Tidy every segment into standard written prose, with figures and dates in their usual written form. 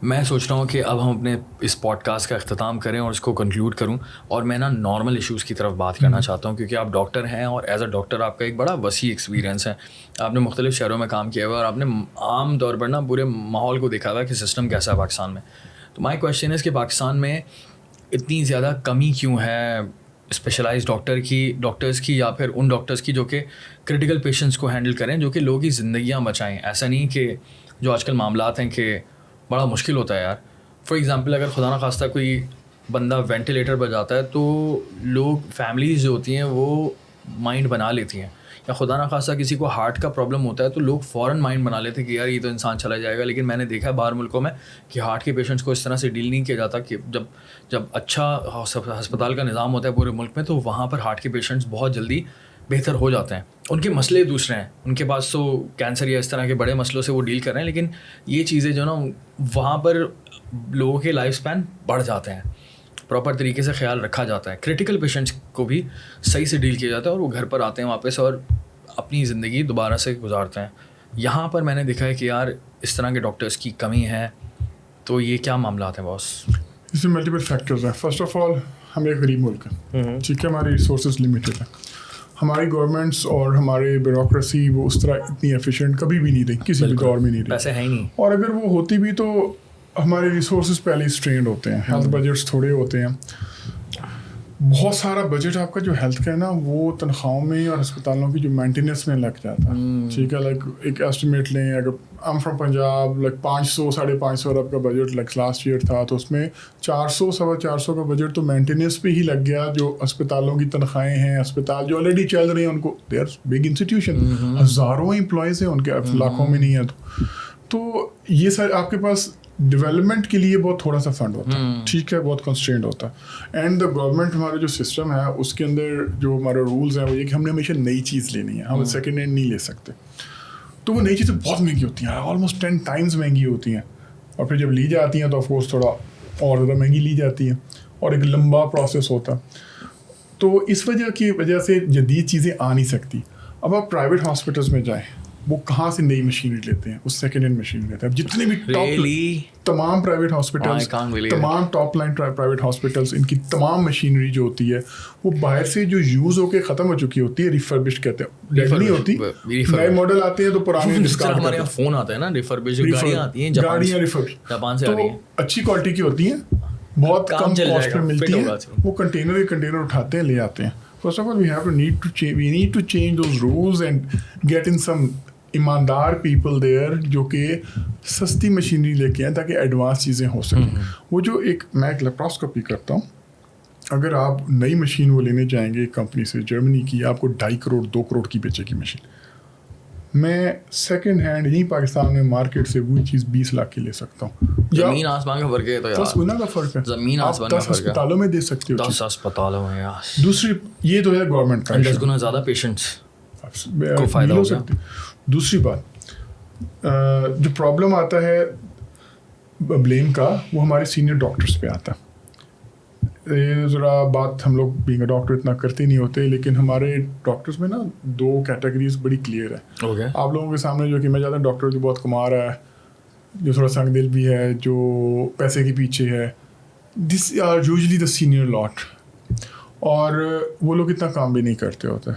میں سوچ رہا ہوں کہ اب ہم اپنے اس پوڈ کاسٹ کا اختتام کریں اور اس کو کنکلوڈ کروں، اور میں نارمل ایشوز کی طرف بات کرنا چاہتا ہوں، کیونکہ آپ ڈاکٹر ہیں اور ایز اے ڈاکٹر آپ کا ایک بڑا وسیع ایکسپیرینس ہے. آپ نے مختلف شہروں میں کام کیا ہوا ہے اور آپ نے عام طور پر پورے ماحول کو دیکھا ہوا ہے کہ سسٹم کیسا ہے پاکستان میں. تو مائی کویشچن ہے کہ پاکستان میں اتنی زیادہ کمی کیوں ہے اسپیشلائز ڈاکٹرز کی، یا پھر ان ڈاکٹرز کی جو کہ کریٹیکل پیشنٹس کو ہینڈل کریں، جو کہ لوگوں کی زندگیاں بچائیں. ایسا نہیں کہ جو آج کل معاملات ہیں کہ بڑا مشکل ہوتا ہے یار. فار ایگزامپل اگر خدا نخواستہ کوئی بندہ وینٹیلیٹر پر جاتا ہے تو لوگ فیملیز جو ہوتی ہیں وہ مائنڈ بنا لیتی ہیں، یا خدا نخواستہ کسی کو ہارٹ کا پرابلم ہوتا ہے تو لوگ فوراً مائنڈ بنا لیتے ہیں کہ یار یہ تو انسان چلا جائے گا. لیکن میں نے دیکھا ہے باہر ملکوں میں کہ ہارٹ کے پیشنٹس کو اس طرح سے ڈیل نہیں کیا جاتا. کہ جب اچھا ہسپتال کا نظام ہوتا ہے پورے ملک میں، تو وہاں پر ہارٹ کے پیشنٹس بہت جلدی بہتر ہو جاتے ہیں. ان کے مسئلے دوسرے ہیں، ان کے پاس تو کینسر یا اس طرح کے بڑے مسئلوں سے وہ ڈیل کر رہے ہیں، لیکن یہ چیزیں جو نا وہاں پر لوگوں کے لائف سپین بڑھ جاتے ہیں، پراپر طریقے سے خیال رکھا جاتا ہے، کریٹیکل پیشنٹس کو بھی صحیح سے ڈیل کیا جاتا ہے، اور وہ گھر پر آتے ہیں واپس اور اپنی زندگی دوبارہ سے گزارتے ہیں. یہاں پر میں نے دیکھا ہے کہ یار اس طرح کے ڈاکٹرس کی کمی ہے. تو یہ کیا معاملات ہیں باس؟ اس میں ملٹیپل فیکٹرز ہیں. فرسٹ آف آل ہم ایک غریب ملک ہیں، ٹھیک ہے، ہماری ریسورسز لمیٹیڈ ہیں. ہماری گورنمنٹس اور ہمارے بیوروکریسی وہ اس طرح اتنی ایفیشینٹ کبھی بھی نہیں رہی، کسی بھی دور میں نہیں رہی. پیسے ہیں ہی نہیں، اور اگر وہ ہوتی بھی تو ہمارے ریسورسز پہلے ہی اسٹرینڈ ہوتے ہیں، ہیلتھ بجٹس تھوڑے ہوتے ہیں. بہت سارا بجٹ آپ کا جو ہیلتھ کا ہے نا وہ تنخواہوں میں اور ہسپتالوں کی جو مینٹیننس میں لگ جاتا ہے. ٹھیک ہے، لائک ایک ایسٹیمیٹ لیں، اگر I'm from پنجاب، لائک 500-550 ارب کا بجٹ لائک لاسٹ ایئر تھا، تو اس میں 400-450 کا بجٹ تو مینٹیننس پہ ہی لگ گیا. جو اسپتالوں کی تنخواہیں ہیں، اسپتال جو آلریڈی چل رہے ہیں ان کو، دے آر بگ انسٹیٹیوشن، ہزاروں امپلائز ہیں ان کے، لاکھوں میں نہیں ہے. تو یہ سارے آپ کے پاس ڈیولپمنٹ کے لیے بہت تھوڑا سا فنڈ ہوتا ہے، ٹھیک ہے، بہت کنسٹرینڈ ہوتا ہے. اینڈ دا گورنمنٹ ہمارا جو سسٹم ہے اس کے اندر جو ہمارے رولز ہیں وہ یہ کہ ہم نے ہمیشہ نئی چیز لینی ہے، ہم سیکنڈ ہینڈ نہیں لے سکتے. تو وہ نئی چیزیں بہت مہنگی ہوتی ہیں، آلموسٹ 10 ٹائمز مہنگی ہوتی ہیں، اور پھر جب لی جاتی ہیں تو آف کورس تھوڑا اور زیادہ مہنگی لی جاتی ہیں، اور ایک لمبا پروسیس ہوتا ہے. تو اس وجہ سے جدید چیزیں آ نہیں سکتی. اب آپ پرائیویٹ ہاسپٹلس میں جائیں، وہ کہاں سے نئی مشینری لیتے ہیں؟ وہ سیکنڈ ہینڈ مشینری لیتے ہیں. اب جتنے بھی تمام پرائیویٹ ہاسپٹلس، تمام ٹاپ لائن پرائیویٹ ہاسپٹلس، ان کی تمام مشینری جو ہوتی ہے وہ باہر سے جو یوز ہو کے ختم ہو چکی ہوتی ہے، ریفربشڈ کہتے ہیں، ڈیڈ نہیں ہوتی. نئے ماڈل آتے ہیں تو پرانے ڈسکارڈ کرتے ہیں. ہمارے یہاں فون آتا ہے نا ریفربشڈ، گاڑیاں آتی ہیں گاڑیاں ریفربشڈ جاپان سے آ رہی ہیں، اچھی کوالٹی کی ہوتی ہیں، بہت کم کاسٹ میں ملتی ہیں. وہ کنٹینر اٹھاتے ہیں، لے آتے ہیں. First of all, we need to change those rules and get in some ایماندار پیپل دیئر جو کہ سستی مشینری لے کے آئیں تاکہ ایڈوانس چیزیں ہو سکیں. وہ جو میں ایک لیپراسکوپی کرتا ہوں، اگر آپ نئی مشین وہ لینے جائیں گے ایک کمپنی سے، جرمنی کی، آپ کو 2.5 کروڑ 2 کروڑ کی بیچے کی مشین. میں سیکنڈ ہینڈ یہیں پاکستان میں مارکیٹ سے وہی چیز 20 لاکھ کی لے سکتا ہوں. زمین آسمان کا فرق ہے. تو 10 گنا کا فرق ہے. زمین آسمان کا فرق ہے. 10 اسپتالوں میں دے سکتے ہو، 10 اسپتالوں میں. دوسری یہ تو ہے گورنمنٹ کا، 10 گنا زیادہ پیشنٹس کو فائدہ ہو سکتے. دوسری بات، جو پرابلم آتا ہے بلیم کا، وہ ہمارے سینئر ڈاکٹرس پہ آتا ہے. ذرا بات ہم لوگ بینگ اے ڈاکٹر اتنا کرتے نہیں ہوتے، لیکن ہمارے ڈاکٹرس میں نا 2 کیٹیگریز بڑی کلیئر ہے. آپ لوگوں کے سامنے جو کہ میں زیادہ ڈاکٹر جو بہت کما رہا ہے، جو تھوڑا سنگ دل بھی ہے، جو پیسے کے پیچھے ہے، دس آر یوزلی دا سینئر لاٹ، اور وہ لوگ اتنا کام بھی نہیں کرتے ہوتے.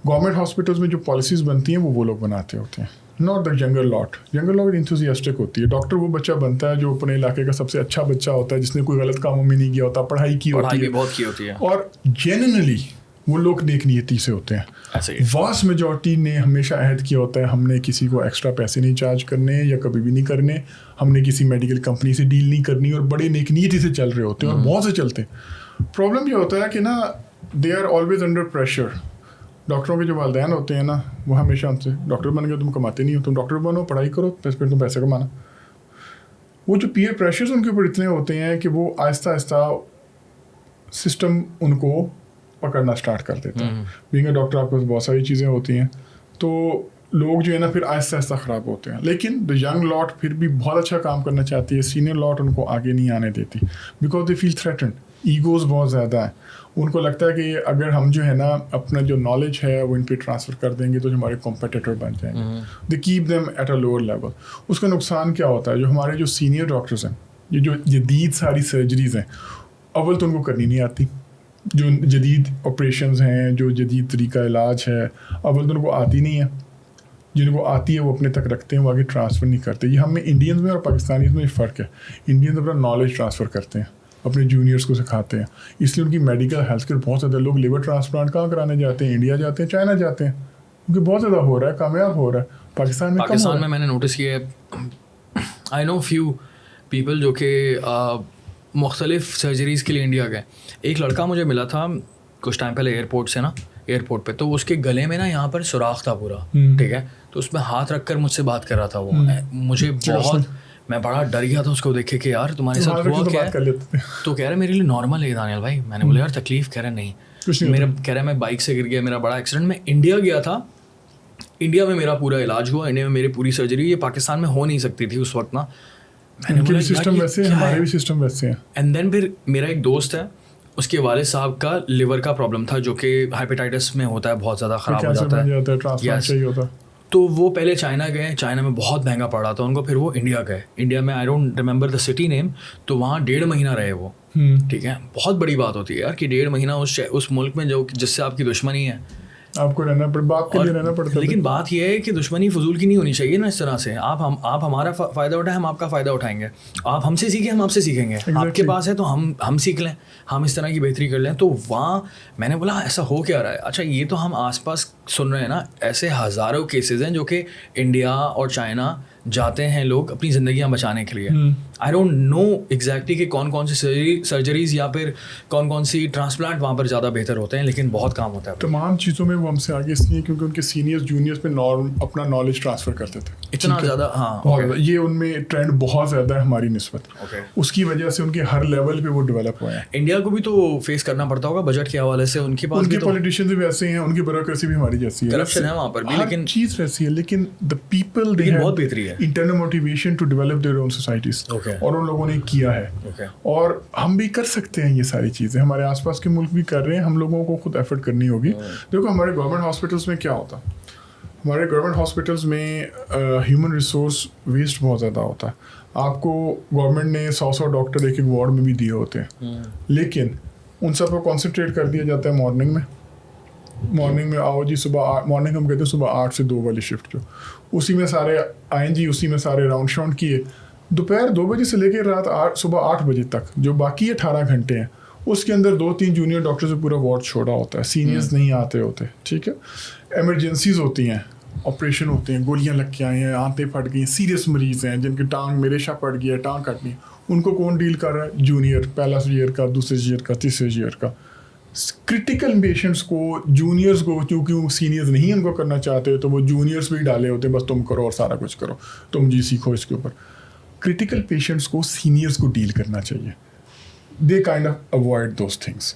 گورنمنٹ ہاسپٹلس میں جو پالیسیز بنتی ہیں وہ لوگ بناتے ہوتے ہیں، not the younger lot. Younger lot enthusiastic ہوتی ہے. ڈاکٹر وہ بچہ بنتا ہے جو اپنے علاقے کا سب سے اچھا بچہ ہوتا ہے، جس نے کوئی غلط کاموں میں نہیں کیا ہوتا، پڑھائی کی ہوتی ہے، اور جینرلی وہ لوگ نیک نیتی سے ہوتے ہیں. واسٹ میجورٹی نے ہمیشہ عہد کیا ہوتا ہے ہم نے کسی کو ایکسٹرا پیسے نہیں چارج کرنے یا کبھی بھی نہیں کرنے، ہم نے کسی میڈیکل کمپنی سے ڈیل نہیں کرنی، اور بڑے نیک نیتی سے چل رہے ہوتے ہیں، اور بہت سے چلتے ہیں. پرابلم یہ ہوتا ہے کہ نا they are always under pressure. ڈاکٹروں کے جو والدین ہوتے ہیں نا، وہ ہمیشہ ہم سے ڈاکٹر بن گئے، تم کماتے نہیں ہو، تم ڈاکٹر بنو، پڑھائی کرو، پھر تم پیسے کمانا. وہ جو پیئر پریشرز ان کے اوپر اتنے ہوتے ہیں کہ وہ آہستہ آہستہ سسٹم ان کو پکڑنا اسٹارٹ کر دیتا ہے. بینگ اے ڈاکٹر آپ کے پاس بہت ساری چیزیں ہوتی ہیں، تو لوگ جو ہے نا پھر آہستہ آہستہ خراب ہوتے ہیں. لیکن دا ینگ لاٹ پھر بھی بہت اچھا کام کرنا چاہتی ہے, سینئر لاٹ ان کو آگے نہیں آنے دیتی because they feel threatened. Egos بہت زیادہ ہیں, ان کو لگتا ہے کہ اگر ہم جو ہے نا اپنا جو نالج ہے وہ ان پہ ٹرانسفر کر دیں گے تو ہمارے کمپیٹیٹر بن جائیں گے. They keep them at a lower level. اس کا نقصان کیا ہوتا ہے, جو ہمارے جو سینئر ڈاکٹرز ہیں, یہ جو جدید ساری سرجریز ہیں, اول تو ان کو کرنی نہیں آتی. جو جدید آپریشنز ہیں, جو جدید طریقہ علاج ہے, اول تو ان کو آتی نہیں ہے. جن کو آتی ہے وہ اپنے تک رکھتے ہیں, وہ آگے ٹرانسفر نہیں کرتے. یہ ہم میں انڈینز میں اور پاکستانیز میں فرق ہے. انڈینز اپنا نالج ٹرانسفر کرتے ہیں, اپنے جونیئرس کو سکھاتے ہیں, اس لیے ان کی میڈیکل ہیلتھ کیئر بہت زیادہ. لوگ لیور ٹرانسپلانٹ کہاں کرانے جاتے ہیں؟ انڈیا جاتے ہیں, چائنا جاتے ہیں, کیونکہ بہت زیادہ ہو رہا ہے, کامیاب ہو رہا ہے. پاکستان میں میں نے نوٹس کیا ہے, آئی نو فیو پیپل جو کہ مختلف سرجریز کے لیے انڈیا گئے. ایک لڑکا مجھے ملا تھا کچھ ٹائم پہلے ایئرپورٹ پہ, تو اس کے گلے میں نا یہاں پر سوراخ تھا پورا, ٹھیک ہے, تو اس میں ہاتھ رکھ کر مجھ سے بات کر رہا تھا وہ. مجھے بہت, میں بڑا ڈر گیا تھا اس کو دیکھ کے کہ یار تمہارے ساتھ ہوا کیا ہے. تو کہہ رہے میرے لیے نارمل ہے دانیال بھائی. میں نے بولا یار تکلیف, کہہ رہے نہیں, میرا کہہ رہا میں بائک سے گر گیا, میرا بڑا ایکسیڈنٹ, میں انڈیا گیا تھا, انڈیا میں میرا پورا علاج ہوا, انڈیا میں میری پوری سرجری, یہ پاکستان میں ہو نہیں سکتی تھی اس وقت نا. اینڈ دین پھر میرا ایک دوست ہے, اس کے والد صاحب کا لیور کا پرابلم تھا جو کہ ہیپیٹائٹس میں ہوتا ہے, بہت زیادہ خراب ہو جاتا ہے. تو وہ پہلے چائنا گئے, چائنا میں بہت مہنگا پڑا تھا ان کو, پھر وہ انڈیا گئے. انڈیا میں I don't remember the city name, تو وہاں 1.5 مہینہ رہے وہ, ٹھیک ہے. بہت بڑی بات ہوتی ہے یار کہ 1.5 مہینہ اس ملک میں جو جس سے آپ کی دشمنی ہے, آپ کو رہنا پڑتا, باپ کے لیے رہنا پڑتا. لیکن بات یہ ہے کہ دشمنی فضول کی نہیں ہونی چاہیے نا اس طرح سے. آپ ہمارا فائدہ اٹھائیں, ہم آپ کا فائدہ اٹھائیں گے. آپ ہم سے سیکھیں, ہم آپ سے سیکھیں گے. آپ کے پاس ہے تو ہم سیکھ لیں, ہم اس طرح کی بہتری کر لیں. تو وہاں میں نے بولا ایسا ہو کیا رہا ہے. اچھا یہ تو ہم آس پاس سن رہے ہیں نا, ایسے ہزاروں کیسز ہیں جو کہ انڈیا اور چائنا جاتے ہیں لوگ اپنی زندگیاں بچانے کے لیے. آئی ڈونٹ نو ایگزیکٹلی کہ کون کون سی سرجریز یا پھر کون کون سی ٹرانسپلانٹ وہاں پر زیادہ بہتر ہوتے ہیں, لیکن بہت کام ہوتا ہے. تمام چیزوں میں وہ ہم سے آگے اس لیے کیونکہ ان کے سینئرز جونیئرز پہ اپنا نالج ٹرانسفر کرتے تھے اتنا زیادہ. ہاں, یہ ان میں ٹرینڈ بہت زیادہ ہے ہماری نسبت. اس کی وجہ سے ان کے ہر لیول پہ وہ ڈیولپ ہوئے ہیں. انڈیا کو بھی تو فیس کرنا پڑتا ہوگا بجٹ کے حوالے سے, ان کے پاس ان کے پولیٹیشینز بھی ویسے ہیں, ان کی بیوروکریسی بھی ہماری جیسی ہے, کرپشن ہے وہاں پر بھی, لیکن چیز ویسی ہے. لیکن the people they بہت بہتری ہے, internal motivation to develop their own societies, اور ان لوگوں نے کیا ہے. اور ہم بھی کر سکتے ہیں یہ ساری چیزیں, ہمارے آس پاس کے ملک بھی کر رہے ہیں, ہم لوگوں کو خود ایفرٹ کرنی ہوگی. دیکھو ہمارے گورنمنٹ ہاسپٹلس میں کیا ہوتا ہے, ہمارے گورنمنٹ ہاسپٹلس میں ہیومن ریسورس ویسٹ بہت زیادہ ہوتا ہے. آپ کو گورنمنٹ نے 100 ڈاکٹر ایک وارڈ میں بھی دیے ہوتے ہیں, لیکن ان سب کو کانسنٹریٹ کر دیا جاتا ہے مارننگ میں آؤ جی, مارننگ ہم کہتے ہیں صبح 8 سے 2 والی شفٹ, جو اسی میں سارے آئیں جی, اسی میں سارے راؤنڈ شاؤنڈ کیے. دوپہر 2 بجے سے لے کے صبح 8 بجے تک جو باقی 18 گھنٹے ہیں, اس کے اندر 2-3 جونیئر ڈاکٹر سے پورا وارڈ چھوڑا ہوتا ہے. سینئرز نہیں آتے ہوتے, ٹھیک ہے. ایمرجنسیز ہوتی ہیں, آپریشن ہوتے ہیں, گولیاں لگ کے آئی ہیں, آنتیں پھٹ گئی, سیریس مریض ہیں جن کی ٹانگ میں ریشہ پڑ گیا ہے, ٹانگ کٹ گئی, ان کو کون ڈیل کر رہا ہے؟ جونیئر, پہلا ایئر کا, دوسرے ایئر کا, تیسرے ایئر کا. کرٹیکل پیشنٹس کو جونیئرس کو, کیونکہ وہ سینئرز نہیں ان کو کرنا چاہتے تو وہ جونیئرس بھی ڈالے ہوتے ہیں, بس تم کرو اور سارا کچھ کرو, تم جی سیکھو اس کے اوپر. کرٹیکل پیشنٹس کو سینئرس کو ڈیل کرنا چاہیے. They kind of avoid those things,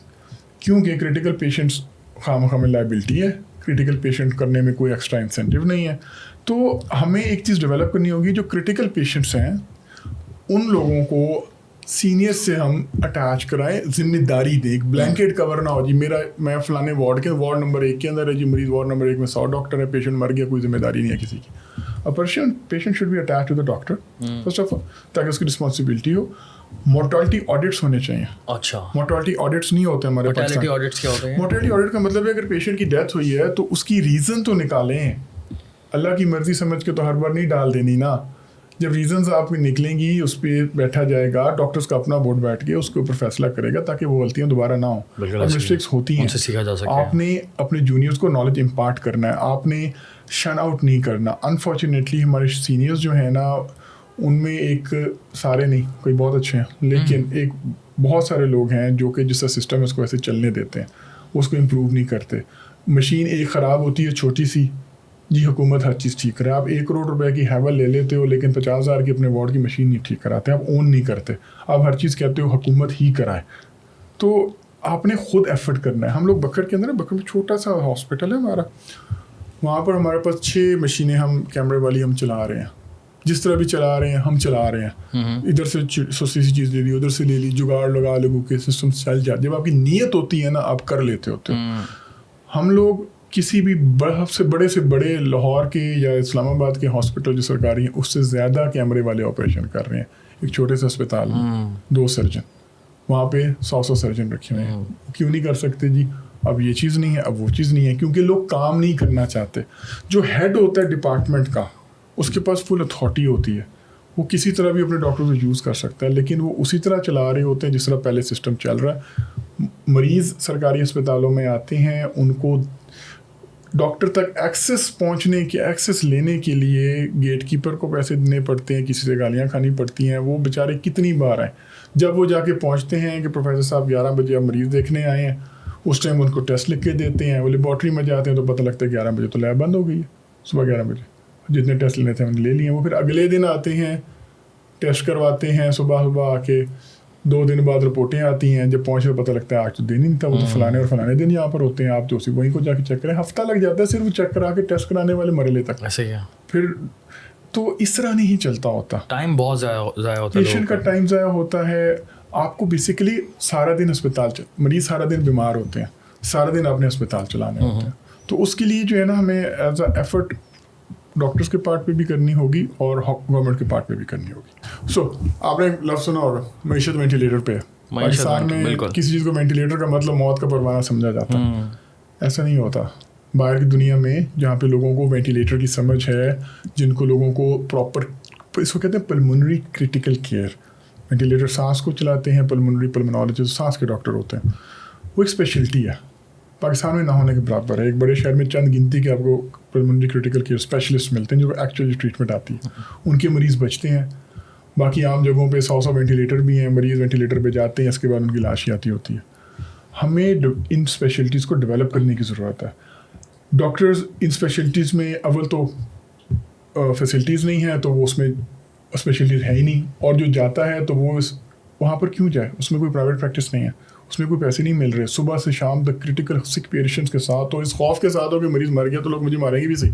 کیونکہ کرٹیکل پیشنٹس خواہ میں لائبلٹی ہے, کرٹیکل پیشنٹ کرنے میں کوئی ایکسٹرا انسینٹیو نہیں ہے. تو ہمیں ایک چیز ڈیولپ کرنی ہوگی, جو کرٹیکل پیشنٹس ہیں ان لوگوں کو سینئر سے ہم اٹیچ کرائیں, ذمہ داری دیں, ایک بلینکٹ کور نہ ہو جی میں فلانے وارڈ نمبر 1 کے اندر ہے جی, مریض وارڈ نمبر 1 میں 100 ڈاکٹر ہے, پیشنٹ مر گیا, کوئی ذمہ داری نہیں ہے کسی کی. Patient should be attach to the doctor first of all, تاکہ اس کی رسپانسبلٹی ہو. مورٹالٹی آڈٹس ہونے چاہیے. اچھا, مورٹالٹی آڈٹس نہیں ہوتے ہمارے پاس. مورٹالٹی آڈٹ کا مطلب ہے اگر پیشنٹ کی ڈیتھ ہوئی ہے تو اس کی ریزن تو نکالیں. اللہ کی مرضی سمجھ کے تو ہر بار نہیں ڈال دینی نا. جب ریزنز آپ کی نکلیں گی, اس پہ بیٹھا جائے گا, ڈاکٹرس کا اپنا بورڈ بیٹھ کے اس کے اوپر فیصلہ کرے گا, تاکہ وہ غلطیاں دوبارہ نہ ہوں. مسٹیکس ہوتی ہیں, آپ نے اپنے جونیئرس کو نالج امپارٹ کرنا ہے, آپ نے شن آؤٹ نہیں کرنا. انفارچونیٹلی ہمارے سینئرز جو ہیں نا, ان میں ایک سارے نہیں, کوئی بہت اچھے ہیں, لیکن ایک بہت سارے لوگ ہیں جو کہ جس کا سسٹم ہے اس کو ایسے چلنے دیتے ہیں, اس کو امپروو نہیں کرتے. مشین ایک خراب ہوتی ہے چھوٹی سی, جی حکومت ہر چیز ٹھیک کرے. آپ 1 کروڑ روپے کی ہیول لے لیتے ہو, لیکن 50,000 کی اپنے وارڈ کی مشین نہیں ٹھیک کراتے, آپ اون نہیں کرتے, آپ ہر چیز کہتے ہو حکومت ہی کرائے. تو آپ نے خود ایفرٹ کرنا ہے. ہم لوگ بکر کے اندر, بکر میں چھوٹا سا ہاسپٹل ہے ہمارا, وہاں پر ہمارے پاس 6 مشینیں ہم کیمرے والی ہم چلا رہے ہیں, جس طرح بھی چلا رہے ہیں ہم چلا رہے ہیں. ادھر سے سستی سی چیز لے لی, ادھر سے لے لی, جگاڑ لگا لگو کے سسٹم چل جاتے. جب آپ کی نیت ہوتی ہے نا آپ کر لیتے ہوتے ہو. ہم لوگ کسی بھی سے بڑے لاہور کے یا اسلام آباد کے ہاسپٹل جو سرکاری ہیں اس سے زیادہ کیمرے والے آپریشن کر رہے ہیں. ایک چھوٹے سے اسپتال میں 2 سرجن, وہاں پہ 100 سرجن رکھے ہوئے ہیں. کیوں نہیں کر سکتے جی؟ اب یہ چیز نہیں ہے, اب وہ چیز نہیں ہے, کیونکہ لوگ کام نہیں کرنا چاہتے. جو ہیڈ ہوتا ہے ڈپارٹمنٹ کا اس کے پاس فل اتھارٹی ہوتی ہے, وہ کسی طرح بھی اپنے ڈاکٹر کو یوز کر سکتا ہے, لیکن وہ اسی طرح چلا رہے ہوتے ہیں جس طرح پہلے سسٹم چل رہا ہے. مریض سرکاری اسپتالوں میں آتے ہیں, ان کو ڈاکٹر تک ایکسیس لینے کے لیے گیٹ کیپر کو پیسے دینے پڑتے ہیں, کسی سے گالیاں کھانی پڑتی ہیں. وہ بیچارے کتنی بار آئیں, جب وہ جا کے پہنچتے ہیں کہ پروفیسر صاحب 11 بجے آپ مریض دیکھنے آئے ہیں, اس ٹائم ان کو ٹیسٹ لکھ کے دیتے ہیں. وہ لیبارٹری میں جاتے ہیں تو پتہ لگتا ہے 11 بجے تو لیب بند ہو گئی ہے, صبح 11 بجے جتنے ٹیسٹ لینے تھے ہم نے لے لیے. وہ پھر اگلے دن آتے ہیں ٹیسٹ کرواتے ہیں, صبح آ کے 2 دن بعد رپورٹیں آتی ہیں. جب پہنچے پتہ لگتا ہے آج تو دن ہی نہیں تھا, وہ تو فلانے اور فلانے دن یہاں پر ہوتے ہیں. آپ تو اسی وہیں کو جا کے چیک کریں, ہفتہ لگ جاتا ہے صرف چیک کرا کے ٹیسٹ کرانے والے مرحلے تک. ایسے ہی ہے. پھر تو اس طرح نہیں چلتا ہوتا, ٹائم بہت ضائع ہوتا ہے, پیشنٹ کا ٹائم ضائع ہوتا ہے. آپ کو بیسیکلی سارا دن اسپتال مریض سارا دن بیمار ہوتے ہیں, سارا دن آپ نے اسپتال چلانے ہوتے ہیں. تو اس کے لیے جو ہے نا ہمیں ایز اے ایفرٹ ڈاکٹرس کے پارٹ پہ بھی کرنی ہوگی اور گورنمنٹ کے پارٹ پہ بھی کرنی ہوگی. سو آپ نے لفظ سنا ہوگا معیشت وینٹیلیٹر پہ. پاکستان میں کسی چیز کو وینٹیلیٹر کا مطلب موت کا پروانہ سمجھا جاتا ہے. ایسا نہیں ہوتا. باہر کی دنیا میں جہاں پہ لوگوں کو وینٹیلیٹر کی سمجھ ہے, جن کو لوگوں کو پراپر, اس کو کہتے ہیں پلمونری کریٹیکل کیئر. وینٹیلیٹر سانس کو چلاتے ہیں, پلمونالوجسٹ سانس کے ڈاکٹر ہوتے ہیں. وہ ایک اسپیشلٹی ہے, پاکستان میں نہ ہونے کے برابر ہے. ایک بڑے شہر میں چند گنتی کے آپ کو پلمونری کریٹیکل کیئر اسپیشلسٹ ملتے ہیں جو ایکچولی ٹریٹمنٹ آتی ہے, ان کے مریض بچتے ہیں. باقی عام جگہوں پہ 100 وینٹیلیٹر بھی ہیں, مریض وینٹیلیٹر پہ جاتے ہیں, اس کے بعد ان کی لاش ہی آتی ہوتی ہے. ہمیں ان اسپیشلٹیز کو ڈیولپ کرنے کی ضرورت ہے. ڈاکٹرز ان اسپیشلٹیز میں اول تو فیسلٹیز نہیں ہیں, تو وہ اس میں اسپیشلٹیز ہے ہی نہیں, اور جو جاتا ہے تو وہ وہاں پر کیوں جائے, اس میں کوئی پرائیویٹ پریکٹس نہیں ہے, اس میں کوئی پیسے نہیں مل رہے. صبح سے شام تک کریٹیکل سک پیشنٹس کے ساتھ, تو اس خوف کے ساتھ ہو کہ مریض مر گیا تو لوگ مجھے ماریں گے بھی صحیح,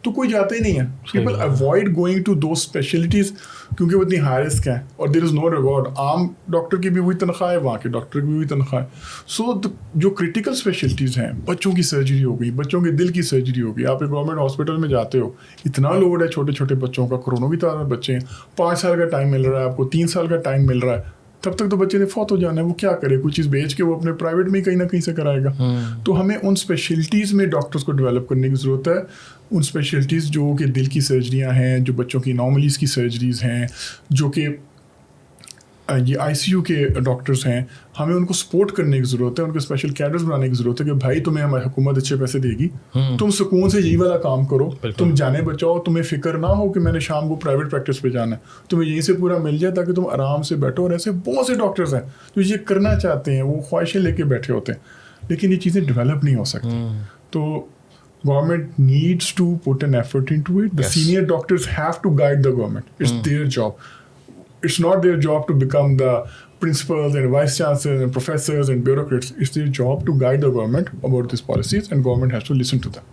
تو کوئی جاتا ہی نہیں ہے. People avoid going to those specialities کیونکہ وہ اتنی ہائی رسک ہیں اور دیر از نو ریوارڈ. عام ڈاکٹر کی بھی وہی تنخواہ ہے, وہاں کے ڈاکٹر کی بھی وہی تنخواہ ہے. سو جو کریٹیکل اسپیشلٹیز ہیں, بچوں کی سرجری ہو گئی, بچوں کے دل کی سرجری ہو گئی, آپ ایک گورنمنٹ ہاسپٹل میں جاتے ہو, اتنا لوڈ ہے چھوٹے چھوٹے بچوں کا, کروڑوں کی تعداد میں بچے ہیں. 5 سال کا ٹائم مل رہا ہے آپ کو, 3 سال کا ٹائم مل رہا ہے, تب تک تو بچے نے فوت ہو جانا ہے. وہ کیا کرے, کوئی چیز بیچ کے وہ اپنے پرائیویٹ میں کہیں نہ کہیں سے کرائے گا. تو ہمیں ان اسپیشلٹیز میں ڈاکٹرس کو ڈیولپ کرنے کی ضرورت ہے. ان اسپیشلٹیز جو کہ دل کی سرجریاں ہیں, جو بچوں کی نارملیز کی سرجریز ہیں, جو کہ یہ ICU کے ڈاکٹرز ہیں, ہمیں ان کو سپورٹ کرنے کی ضرورت ہے. ان کو اسپیشل کیڈرز بنانے کی ضرورت ہے کہ بھائی تمہیں ہماری حکومت اچھے پیسے دے گی, تم سکون سے یہی والا کام کرو, تم جانے بچاؤ, تمہیں فکر نہ ہو کہ میں نے شام کو پرائیویٹ پریکٹس پہ جانا ہے, تمہیں یہیں سے پورا مل جائے تاکہ تم آرام سے بیٹھو. اور ایسے بہت سے ڈاکٹرز ہیں جو یہ کرنا چاہتے ہیں, وہ خواہشیں لے کے بیٹھے ہوتے ہیں, لیکن یہ چیزیں ڈیولپ نہیں ہو سکتی. تو government needs to put an effort into it. The senior doctors have to guide the government. It's their job. It's not their job to become the principals and vice chancellors and professors and bureaucrats. It's their job to guide the government about these policies, and government has to listen to them.